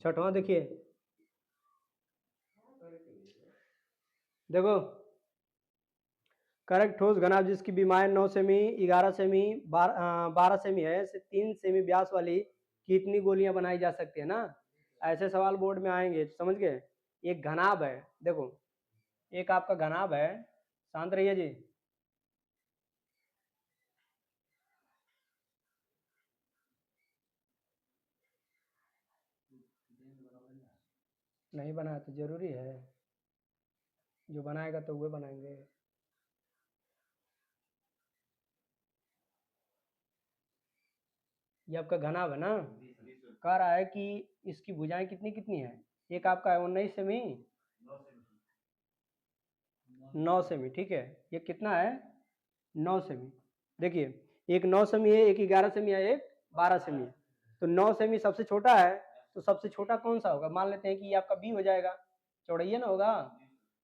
छठवां देखिए, देखो करेक्ट ठोस घनाभ जिसकी विमाएं 9 सेमी, 11 सेमी, 12 सेमी है से 3 सेमी व्यास वाली कितनी गोलियां बनाई जा सकती है ना। ऐसे सवाल बोर्ड में आएंगे, समझ गए। एक घनाभ है, देखो एक आपका घनाभ है, शांत रहिए जी। नहीं बनाया तो जरूरी है, जो बनाएगा तो वो बनाएंगे। ये आपका घनाभ है ना, कह रहा है कि इसकी भुजाएं कितनी कितनी है। एक आपका है 19 सेमी, 9 सेमी, ठीक है। ये कितना है 9 सेमी। देखिए एक 9 सेमी है, एक 11 सेमी है, एक 12 सेमी है। तो 9 सेमी सबसे छोटा है, तो सबसे छोटा कौन सा होगा। मान लेते हैं कि ये आपका बी हो जाएगा, चौड़ैया ना होगा।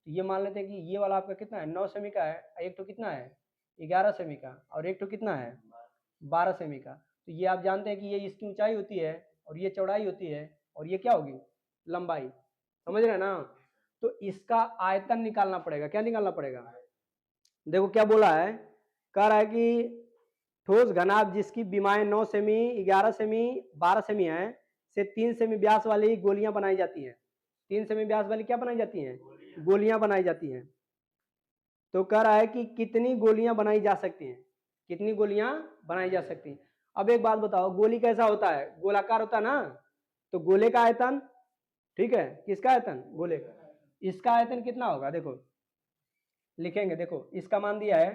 तो ये मान लेते हैं कि ये वाला आपका कितना है 9 सेमी का है, एक तो कितना है 11 सेमी का, और एक तो कितना है 12 सेमी का। तो ये आप जानते हैं कि ये इसकी ऊंचाई होती है और ये चौड़ाई होती है, और ये क्या होगी लंबाई, समझ रहे हैं ना। तो इसका आयतन निकालना पड़ेगा। क्या निकालना पड़ेगा, देखो क्या बोला है, कह रहा है कि ठोस घनाभ जिसकी विमाएं 9 सेमी, 11 सेमी, 12 सेमी है से 3 सेमी व्यास वाली गोलियां बनाई जाती हैं। 3 सेमी व्यास वाली क्या बनाई जाती हैं, गोलियां बनाई जाती हैं। तो कह रहा है कि कितनी गोलियां बनाई जा सकती हैं, कितनी गोलियां बनाई जा सकती हैं। अब एक बात बताओ, गोली कैसा होता है, गोलाकार होता है ना। तो गोले का आयतन, ठीक है, किसका आयतन, गोले का। इसका आयतन कितना होगा, देखो लिखेंगे, देखो इसका मान दिया है,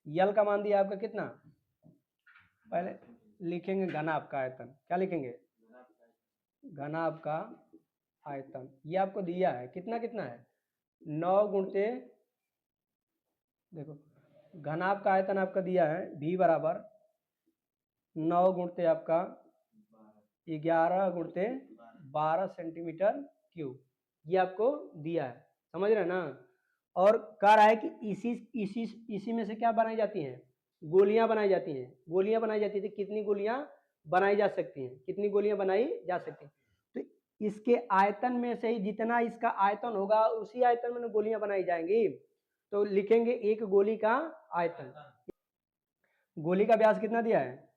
यल का मान दिया आपका कितना, पहले लिखेंगे घनाभ का आयतन। क्या लिखेंगे, घनाभ का आयतन। ये आपको दिया है कितना कितना है 9 गुणते, देखो घनाभ का आयतन आपका दिया है भी बराबर 9 गुणते आपका 11 गुणते 12 सेंटीमीटर क्यूब। ये आपको दिया है, समझ रहे हैं ना। और कह रहा है कि इसी इसी इसी में से क्या बनाई जाती हैं, गोलियां बनाई जाती हैं। गोलियां बनाई जाती थी, कितनी गोलियां बनाई जा सकती हैं, कितनी गोलियां बनाई जा सकती हैं। तो इसके आयतन में से ही जितना इसका आयतन होगा उसी आयतन में गोलियां बनाई जाएंगी। तो लिखेंगे एक गोली का आयतन। गोली का व्यास कितना दिया है,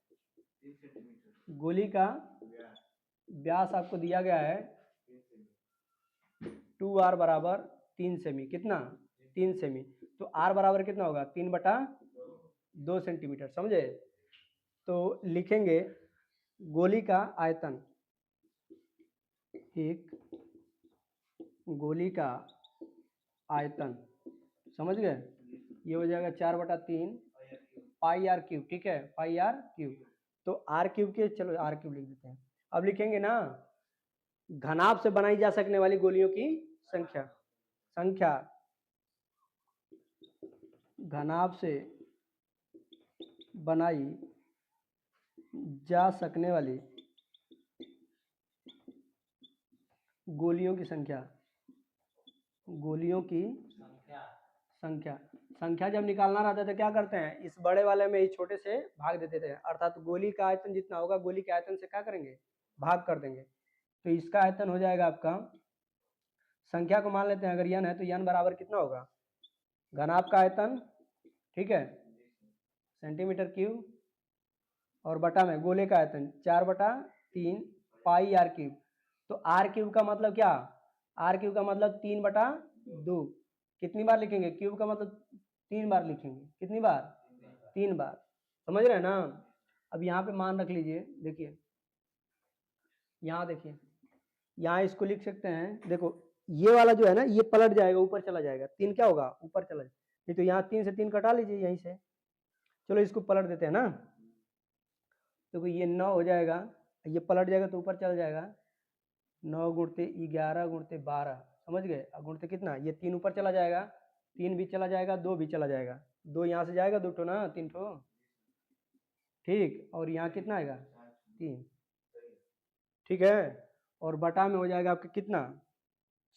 गोली का व्यास आपको दिया गया है 2r बराबर 3 सेमी, कितना 3 सेमी। तो r बराबर कितना होगा 3/2 सेंटीमीटर, समझे। तो लिखेंगे गोली का आयतन, एक गोली का आयतन, समझ गए। ये हो जाएगा 4/3 पाई आर क्यूब, ठीक है, पाई आर क्यूब। तो आर क्यूब के, चलो आर क्यूब लिख देते हैं। अब लिखेंगे ना घनाभ से बनाई जा सकने वाली गोलियों की संख्या, संख्या घनाभ से बनाई जा सकने वाली गोलियों की संख्या, गोलियों की संख्या। संख्या जब निकालना रहता है तो क्या करते हैं, इस बड़े वाले में इस छोटे से भाग देते थे, अर्थात गोली का आयतन जितना होगा गोली के आयतन से क्या करेंगे, भाग कर देंगे। तो इसका आयतन हो जाएगा आपका, संख्या को मान लेते हैं, अगर यन है तो यन बराबर कितना होगा, घनाभ का आयतन, ठीक है, सेंटीमीटर क्यूब, और बटा में गोले का आयतन 4/3 पाई आर क्यूब। तो आर क्यूब का मतलब क्या, आर क्यूब का मतलब 3/2। कितनी बार लिखेंगे, क्यूब का मतलब 3 बार लिखेंगे, कितनी बार 3 बार, समझ रहे हैं ना। अब यहाँ पे मान रख लीजिए, देखिए यहाँ देखिए, यहाँ इसको लिख सकते हैं, देखो ये वाला जो है ना ये पलट जाएगा, ऊपर चला जाएगा, 3 क्या होगा ऊपर चला जाएगा। नहीं तो यहाँ 3 से 3 कटा लीजिए यहीं से, चलो इसको पलट देते हैं ना। देखो ये 9 हो जाएगा, ये पलट जाएगा तो ऊपर चल जाएगा, 9 गुणते 11 गुणते 12, समझ गए। अब गुणते कितना, ये 3 ऊपर चला जाएगा, 3 भी चला जाएगा, 2 भी चला जाएगा, 2 यहाँ से जाएगा 2 ठो ना, 3 ठो, ठीक। और यहाँ कितना आएगा 3, ठीक है। और बटा में हो जाएगा आपका कितना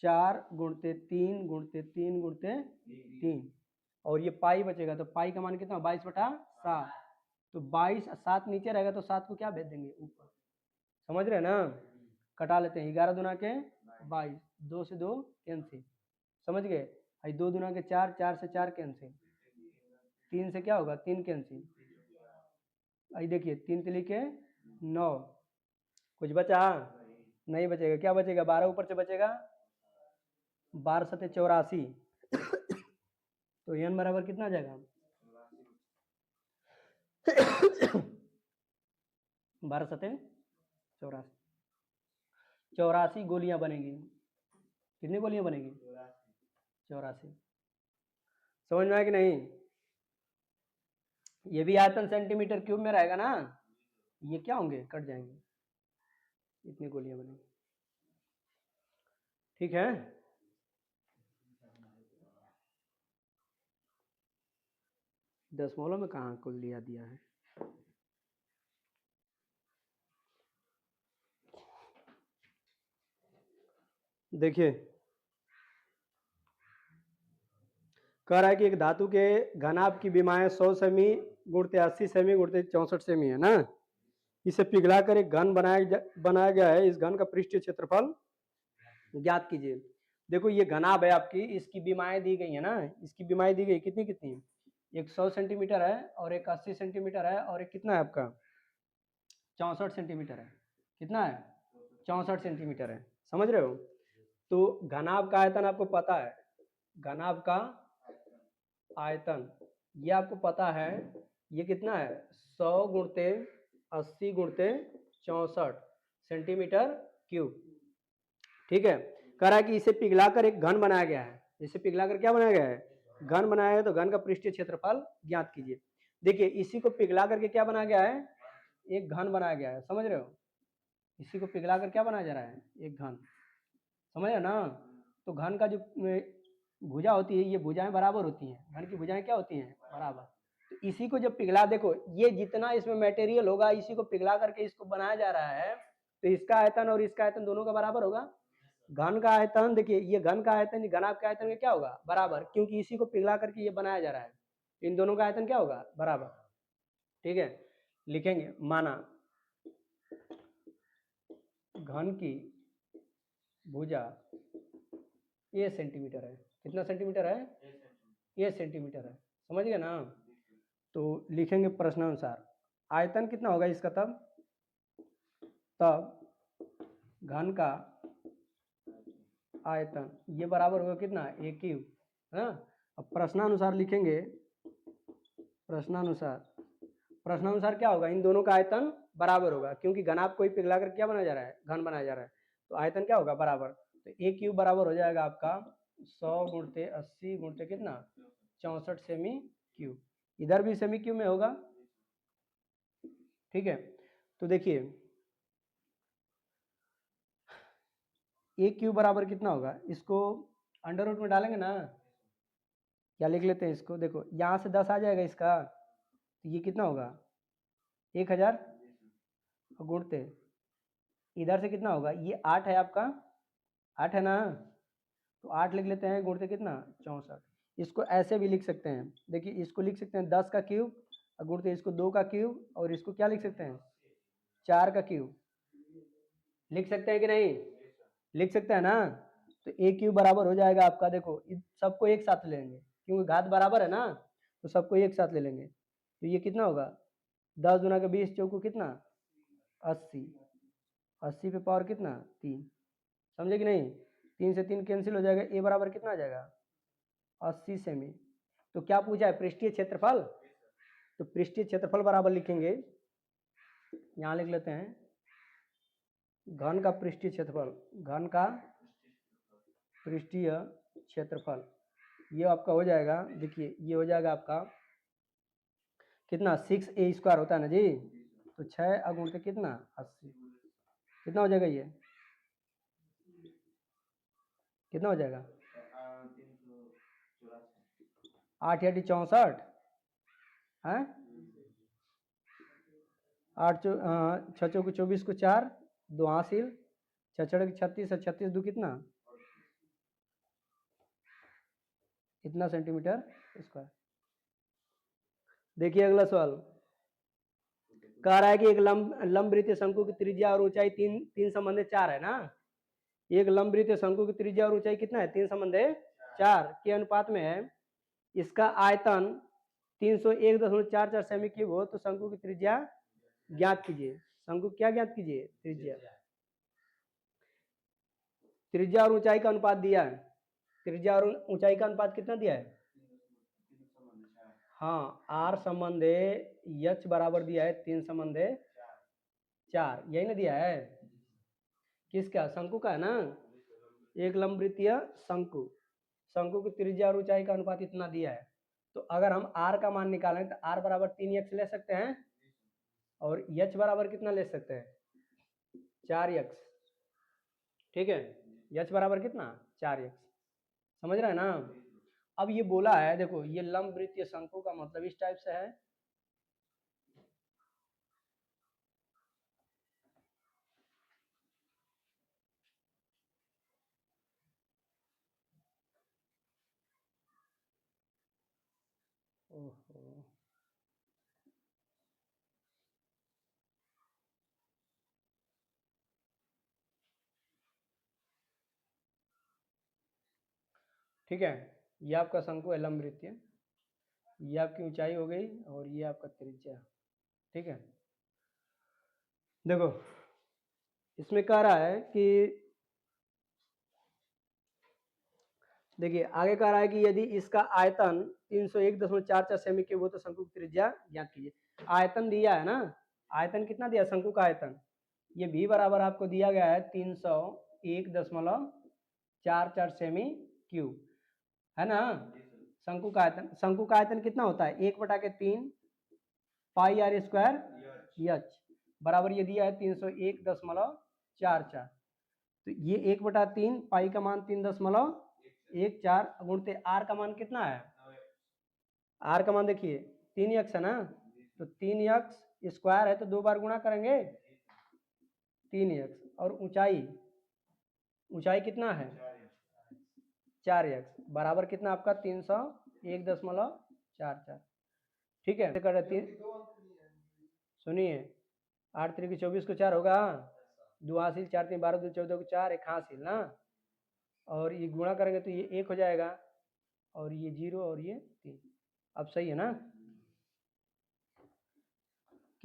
4 गुणते 3 गुणते 3 गुणते 3, और ये पाई बचेगा, तो पाई का मान कितना 22/7। तो 22, 7 नीचे रहेगा तो 7 को क्या भेज देंगे ऊपर, समझ रहे हैं ना। कटा लेते हैं, 11 दूना के 22, 2 से 2 कैंसिल, समझ गए। 2 दूना के 4, 4 से 4 कैंसिल, 3 से क्या होगा 3 कैंसिल, आई देखिए 3 तिली के 9, कुछ बचा नहीं बचेगा, क्या बचेगा 12 ऊपर से बचेगा, 12 सते 84, तो n बराबर कितना आ जाएगा 12 सते 84, 84 गोलियां बनेगी। कितनी गोलियां बनेगी 84, समझ में आया कि नहीं। ये भी आयतन सेंटीमीटर क्यूब में रहेगा ना, ये क्या होंगे कट जाएंगे, इतनी गोलियां बनेगी, ठीक है। दशमलव में कहाँ कुल दिया है, देखिए कह रहा है कि एक धातु के घनाभ की विमाएं 100 सेमी गुणते 80 सेमी गुणते 64 सेमी है ना, इसे पिघलाकर एक घन बनाया गया है, इस घन का पृष्ठीय क्षेत्रफल ज्ञात कीजिए। देखो ये घनाभ है आपकी, इसकी विमाएं दी गई है ना, इसकी विमाएं दी गई कितनी कितनी, एक 100 सेंटीमीटर है और एक 80 सेंटीमीटर है और एक कितना है आपका 64 सेंटीमीटर है, कितना है 64 सेंटीमीटर है, समझ रहे हो। तो घनाभ का आयतन आपको पता है, घनाभ का आयतन ये आपको पता है, ये कितना है 100 गुणते 80 गुणते 64 सेंटीमीटर क्यूब, ठीक है। कह रहा है कि इसे पिघलाकर एक घन बनाया गया है, इसे पिघलाकर क्या बनाया गया है घन बनाया है, तो घन का पृष्ठीय क्षेत्रफल ज्ञात कीजिए। देखिए इसी को पिघला करके क्या बनाया गया है, एक घन बनाया गया है, समझ रहे हो, इसी को पिघलाकर क्या बनाया जा रहा है एक घन, समझ रहे ना। तो घन का जो भुजा होती है, ये भुजाएं बराबर होती हैं, घन की भुजाएं क्या होती हैं बराबर, तो इसी को जब पिघला, देखो ये जितना इसमें मटेरियल होगा इसी को पिघला करके इसको बनाया जा रहा है, तो इसका आयतन और इसका आयतन दोनों का बराबर होगा। घन का आयतन देखिए, ये घन का आयतन घनाभ के आयतन का क्या होगा बराबर, क्योंकि इसी को पिघला करके ये बनाया जा रहा है, तो इन दोनों का आयतन क्या होगा बराबर, ठीक है। लिखेंगे माना घन की भुजा ए सेंटीमीटर है, कितना सेंटीमीटर है ए सेंटीमीटर है, समझ गए ना। तो लिखेंगे प्रश्नानुसार आयतन कितना होगा इसका, तब घन का आयतन ये बराबर होगा कितना ए क्यूब, है ना। अब प्रश्नानुसार लिखेंगे, प्रश्नानुसार क्या होगा, इन दोनों का आयतन बराबर होगा, क्योंकि घनाभ को ही पिघलाकर क्या बनाया जा रहा है घन बनाया जा रहा है, तो आयतन क्या होगा बराबर, तो ए क्यूब बराबर हो जाएगा आपका 100 गुणते 80 गुणते कितना 64 सेमी क्यूब, इधर भी सेमी क्यूब में होगा, ठीक है। तो देखिए ए क्यूब बराबर कितना होगा, इसको अंडर रूट में डालेंगे ना, क्या लिख लेते हैं इसको, देखो यहाँ से 10 आ जाएगा इसका, तो ये कितना होगा 1000 गुणते इधर से कितना होगा, ये 8 है आपका, 8 है ना, तो 8 लिख लेते हैं गुणते कितना 64, इसको ऐसे भी लिख सकते हैं, देखिए इसको लिख सकते हैं 10 का क्यूब और गुणते इसको 2 का क्यूब, और इसको क्या लिख सकते हैं 4 का क्यूब, लिख सकते हैं कि नहीं, लिख सकते हैं ना। तो ए क्यूब बराबर हो जाएगा आपका, देखो सबको एक साथ ले लेंगे क्योंकि घात बराबर है ना, तो सबको एक साथ ले लेंगे, तो ये कितना होगा 10 दूना का 20 चौको कितना 80, 80 पे पावर कितना 3, समझे कि नहीं, 3 से 3 कैंसिल हो जाएगा, ए बराबर कितना आ जाएगा 80 सेमी। तो क्या पूछा है पृष्ठीय क्षेत्रफल, तो पृष्ठीय क्षेत्रफल बराबर लिखेंगे, यहाँ लिख लेते हैं घन का पृष्ठीय क्षेत्रफल, घन का पृष्ठीय क्षेत्रफल ये आपका हो जाएगा, देखिए ये हो जाएगा आपका कितना 6a² होता है ना जी, तो 6 गुणित कितना 80, कितना हो जाएगा ये, कितना हो जाएगा 8 या 64 है, 8 6 चौको 24 को 4 2 हासिल 6 छड़े 36 और 36 दो कितना इतना सेंटीमीटर स्क्वायर। देखिए अगला सवाल, कह रहा है कि एक लंब वृत्तीय शंकु की त्रिज्या और ऊंचाई तीन तीन संबंधे 4 है ना। एक लंब वृत्तीय शंकु की त्रिज्या और ऊंचाई कितना है, 3 संबंधे 4 के अनुपात में है। इसका आयतन 301.44 सेमी क्यूब हो तो शंकु की त्रिज्या ज्ञात कीजिए। शंकु क्या ज्ञात कीजिए, त्रिज्या। त्रिज्या और ऊंचाई का अनुपात दिया है, त्रिज्या और ऊंचाई का अनुपात कितना दिया है, हाँ आर संबंधे यच बराबर दिया है 3 संबंधे 4, यही ना दिया है। किसका, शंकु का है ना। एक लंब वृत्तीय शंकु, शंकु की त्रिज्या और ऊंचाई का अनुपात इतना दिया है। तो अगर हम आर का मान निकालें तो आर बराबर 3x ले सकते हैं और यच बराबर कितना ले सकते हैं, 4x। ठीक है, यच बराबर कितना, 4x। समझ रहे हैं ना। अब ये बोला है, देखो ये लंब वृत्तीय शंकु का मतलब इस टाइप से है। ओहो, ठीक है, ये आपका शंकु है लंब वृत्तीय, ये आपकी ऊंचाई हो गई और ये आपका त्रिज्या। ठीक है, देखो इसमें कह रहा है कि देखिए आगे कह रहा है कि यदि इसका आयतन 301.44 सेमी क्यूब हो तो शंकु की त्रिज्या ज्ञात कीजिए। आयतन दिया है ना, आयतन कितना दिया शंकु का आयतन, ये भी बराबर आपको दिया गया है 301.44 सेमी क्यूब, है ना। शंकु का आयतन, शंकु का आयतन कितना होता है, 1/3 पाई आर स्क्वायर एच बराबर ये दिया है 301.44। तो ये 1/3 पाई का मान 3.14 गुणते आर का मान कितना है, आर का मान देखिए 3x है ना, तो 3x स्क्वायर है तो 2 बार गुणा करेंगे 3x, और ऊंचाई, ऊंचाई कितना है 4x बराबर कितना आपका 301.44। ठीक है, सुनिए 8 3 24 को 4 होगा, 2 हासिल 4 3 12 2 14 को 4 1 हासिल ना, और ये गुणा करेंगे तो ये 1 हो जाएगा और ये 0 और ये 3। अब सही है ना।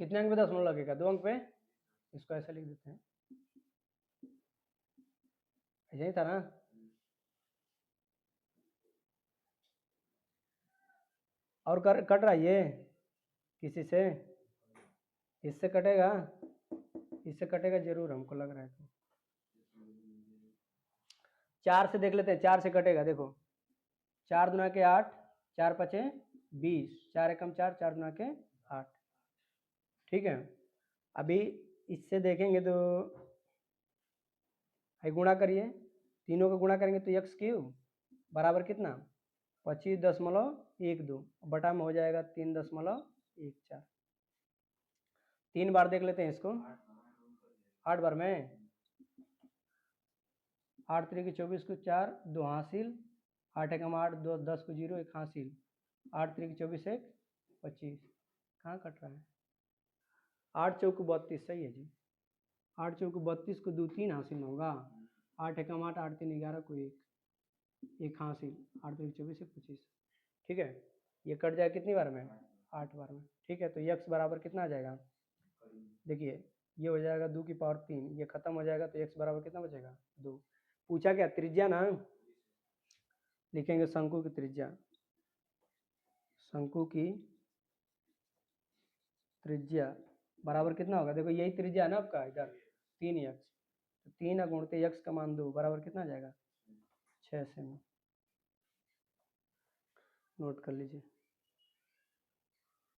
कितने अंक पे दशमलव लगेगा, 2 अंक पे, इसको ऐसा लिख देते हैं, ऐसा ही था ना। और कट रहा है ये किसी से, इससे कटेगा, इससे कटेगा जरूर हमको लग रहा है। तो 4 से देख लेते हैं, 4 से कटेगा, देखो 4 दूना के 8, 4 पचे 20, 4 एकम 4, 4 दूना के 8। ठीक है, अभी इससे देखेंगे तो गुणा करिए, तीनों का गुणा करेंगे तो x क्यूब बराबर कितना 25.12 बटा में हो जाएगा 3.14। 3 बार देख लेते हैं इसको, 8 बार में, 8 3 की 24 को 4 2 हासिल, 8 एकम 8 2 10 को 0 1 हासिल, 8 3 की 24 1 25, कहाँ कट रहा है, 8 चौक 32 सही है जी, 8 चौक 32 को 2 3 हासिल होगा, 8 एकम 8 8 3 11 को 1 हासिल, 8 3 की 24 1 25। ठीक है, ये कट जाएगा कितनी बार में, 8 बार में। ठीक है, तो x बराबर कितना आ जाएगा, देखिए ये हो जाएगा 2 की पावर 3, ये खत्म हो जाएगा तो x बराबर कितना बचेगा 2। पूछा क्या, त्रिज्या ना, लिखेंगे शंकु की त्रिज्या, शंकु की त्रिज्या बराबर कितना होगा, देखो यही त्रिज्या है ना आपका इधर 3x, तो 3 गुणते x का मान 2 बराबर कितना आ जाएगा 6 सेमी। नोट कर लीजिए।